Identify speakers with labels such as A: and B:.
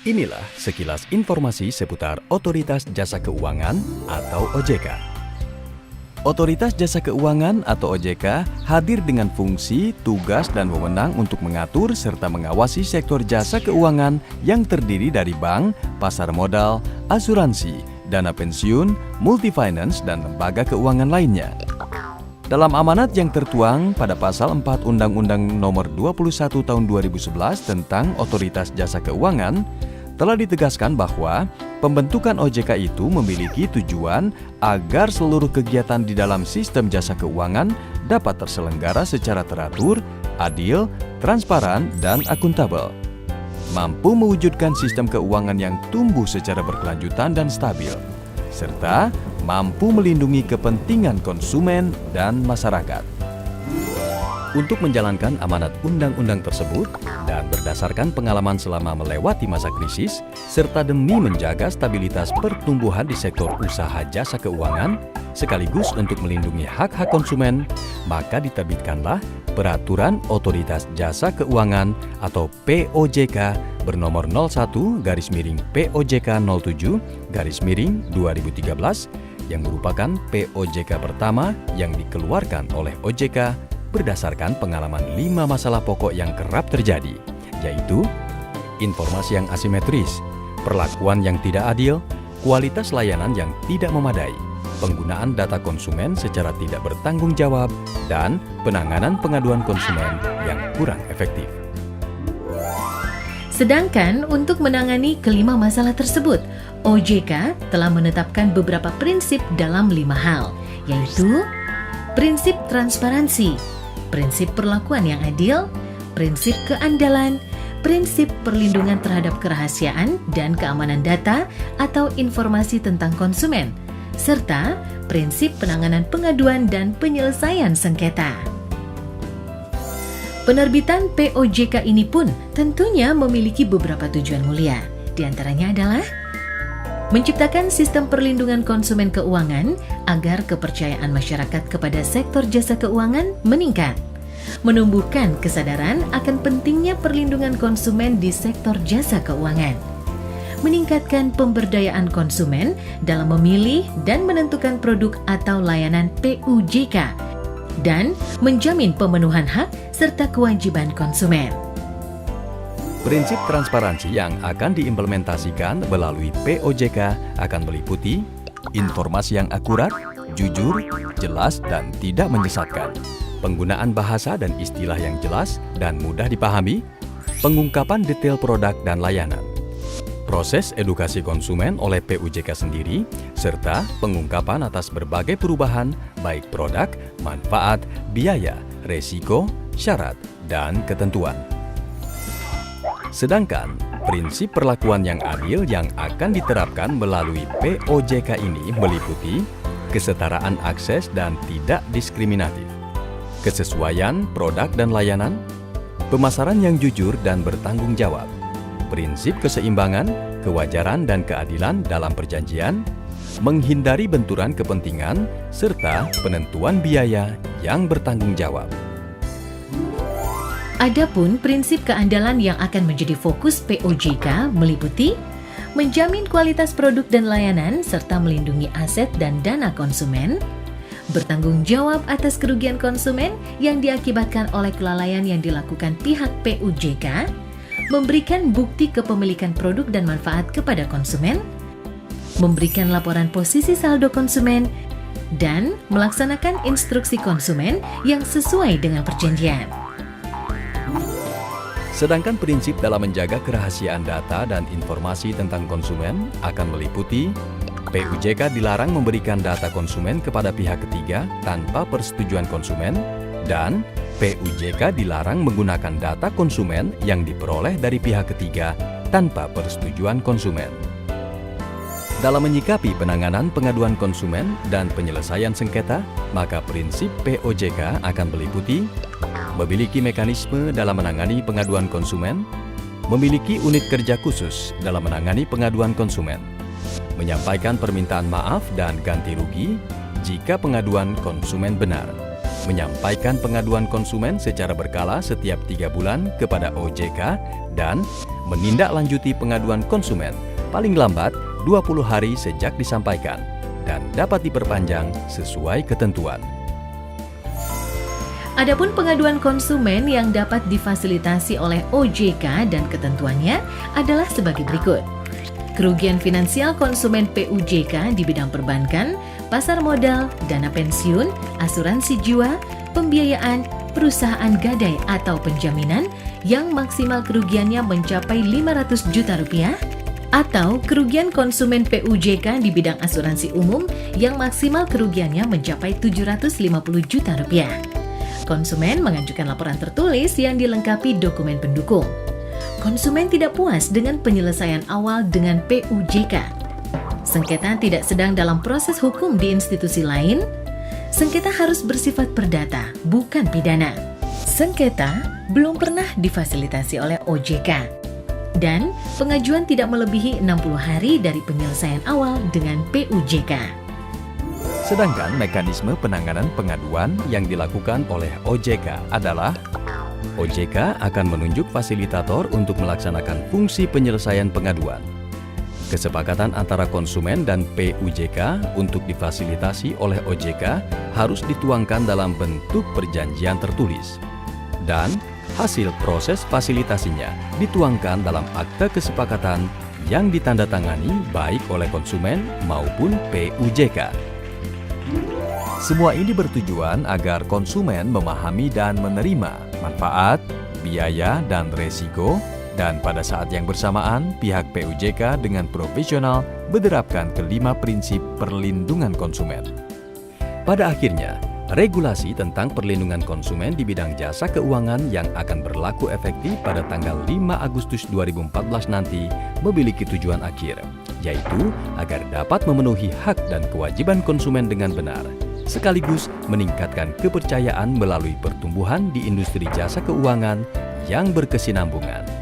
A: Inilah sekilas informasi seputar Otoritas Jasa Keuangan atau OJK. Otoritas Jasa Keuangan atau OJK hadir dengan fungsi, tugas, dan wewenang untuk mengatur serta mengawasi sektor jasa keuangan yang terdiri dari bank, pasar modal, asuransi, dana pensiun, multifinance, dan lembaga keuangan lainnya. Dalam amanat yang tertuang pada Pasal 4 Undang-Undang Nomor 21 Tahun 2011 tentang Otoritas Jasa Keuangan, telah ditegaskan bahwa pembentukan OJK itu memiliki tujuan agar seluruh kegiatan di dalam sistem jasa keuangan dapat terselenggara secara teratur, adil, transparan, dan akuntabel. Mampu mewujudkan sistem keuangan yang tumbuh secara berkelanjutan dan stabil, serta mampu melindungi kepentingan konsumen dan masyarakat. Untuk menjalankan amanat undang-undang tersebut dan berdasarkan pengalaman selama melewati masa krisis, serta demi menjaga stabilitas pertumbuhan di sektor usaha jasa keuangan, sekaligus untuk melindungi hak-hak konsumen, maka diterbitkanlah Peraturan Otoritas Jasa Keuangan atau POJK bernomor 01-POJK07-2013 yang merupakan POJK pertama yang dikeluarkan oleh OJK berdasarkan pengalaman 5 masalah pokok yang kerap terjadi, yaitu informasi yang asimetris, perlakuan yang tidak adil, kualitas layanan yang tidak memadai, penggunaan data konsumen secara tidak bertanggung jawab, dan penanganan pengaduan konsumen yang kurang efektif.
B: Sedangkan untuk menangani kelima masalah tersebut, OJK telah menetapkan beberapa prinsip dalam 5 hal, yaitu prinsip transparansi, prinsip perlakuan yang adil, prinsip keandalan, prinsip perlindungan terhadap kerahasiaan dan keamanan data atau informasi tentang konsumen, serta prinsip penanganan pengaduan dan penyelesaian sengketa. Penerbitan POJK ini pun tentunya memiliki beberapa tujuan mulia. Di antaranya adalah menciptakan sistem perlindungan konsumen keuangan agar kepercayaan masyarakat kepada sektor jasa keuangan meningkat, menumbuhkan kesadaran akan pentingnya perlindungan konsumen di sektor jasa keuangan, meningkatkan pemberdayaan konsumen dalam memilih dan menentukan produk atau layanan PUJK, dan menjamin pemenuhan hak serta kewajiban konsumen.
A: Prinsip transparansi yang akan diimplementasikan melalui POJK akan meliputi informasi yang akurat, jujur, jelas, dan tidak menyesatkan, penggunaan bahasa dan istilah yang jelas dan mudah dipahami, pengungkapan detail produk dan layanan, proses edukasi konsumen oleh PUJK sendiri, serta pengungkapan atas berbagai perubahan baik produk, manfaat, biaya, resiko, syarat, dan ketentuan. Sedangkan prinsip perlakuan yang adil yang akan diterapkan melalui POJK ini meliputi kesetaraan akses dan tidak diskriminatif, kesesuaian produk dan layanan, pemasaran yang jujur dan bertanggung jawab, prinsip keseimbangan, kewajaran dan keadilan dalam perjanjian, menghindari benturan kepentingan, serta penentuan biaya yang bertanggung jawab.
B: Adapun prinsip keandalan yang akan menjadi fokus POJK meliputi menjamin kualitas produk dan layanan serta melindungi aset dan dana konsumen, bertanggung jawab atas kerugian konsumen yang diakibatkan oleh kelalaian yang dilakukan pihak PUJK, memberikan bukti kepemilikan produk dan manfaat kepada konsumen, memberikan laporan posisi saldo konsumen, dan melaksanakan instruksi konsumen yang sesuai dengan perjanjian.
A: Sedangkan prinsip dalam menjaga kerahasiaan data dan informasi tentang konsumen akan meliputi PUJK dilarang memberikan data konsumen kepada pihak ketiga tanpa persetujuan konsumen, dan PUJK dilarang menggunakan data konsumen yang diperoleh dari pihak ketiga tanpa persetujuan konsumen. Dalam menyikapi penanganan pengaduan konsumen dan penyelesaian sengketa, maka prinsip POJK akan meliputi memiliki mekanisme dalam menangani pengaduan konsumen, memiliki unit kerja khusus dalam menangani pengaduan konsumen, menyampaikan permintaan maaf dan ganti rugi jika pengaduan konsumen benar, menyampaikan pengaduan konsumen secara berkala setiap 3 bulan kepada OJK, dan menindaklanjuti pengaduan konsumen paling lambat 20 hari sejak disampaikan dan dapat diperpanjang sesuai ketentuan.
B: Adapun pengaduan konsumen yang dapat difasilitasi oleh OJK dan ketentuannya adalah sebagai berikut. Kerugian finansial konsumen PUJK di bidang perbankan, pasar modal, dana pensiun, asuransi jiwa, pembiayaan, perusahaan gadai atau penjaminan yang maksimal kerugiannya mencapai Rp500 juta, atau kerugian konsumen PUJK di bidang asuransi umum yang maksimal kerugiannya mencapai Rp750 juta. Konsumen mengajukan laporan tertulis yang dilengkapi dokumen pendukung. Konsumen tidak puas dengan penyelesaian awal dengan PUJK. Sengketa tidak sedang dalam proses hukum di institusi lain. Sengketa harus bersifat perdata, bukan pidana. Sengketa belum pernah difasilitasi oleh OJK. Dan pengajuan tidak melebihi 60 hari dari penyelesaian awal dengan PUJK.
A: Sedangkan mekanisme penanganan pengaduan yang dilakukan oleh OJK adalah OJK akan menunjuk fasilitator untuk melaksanakan fungsi penyelesaian pengaduan. Kesepakatan antara konsumen dan PUJK untuk difasilitasi oleh OJK harus dituangkan dalam bentuk perjanjian tertulis. Dan hasil proses fasilitasinya dituangkan dalam akta kesepakatan yang ditandatangani baik oleh konsumen maupun PUJK. Semua ini bertujuan agar konsumen memahami dan menerima manfaat, biaya, dan resiko, dan pada saat yang bersamaan pihak PUJK dengan profesional menerapkan kelima prinsip perlindungan konsumen. Pada akhirnya, regulasi tentang perlindungan konsumen di bidang jasa keuangan yang akan berlaku efektif pada tanggal 5 Agustus 2014 nanti memiliki tujuan akhir, yaitu agar dapat memenuhi hak dan kewajiban konsumen dengan benar, sekaligus meningkatkan kepercayaan melalui pertumbuhan di industri jasa keuangan yang berkesinambungan.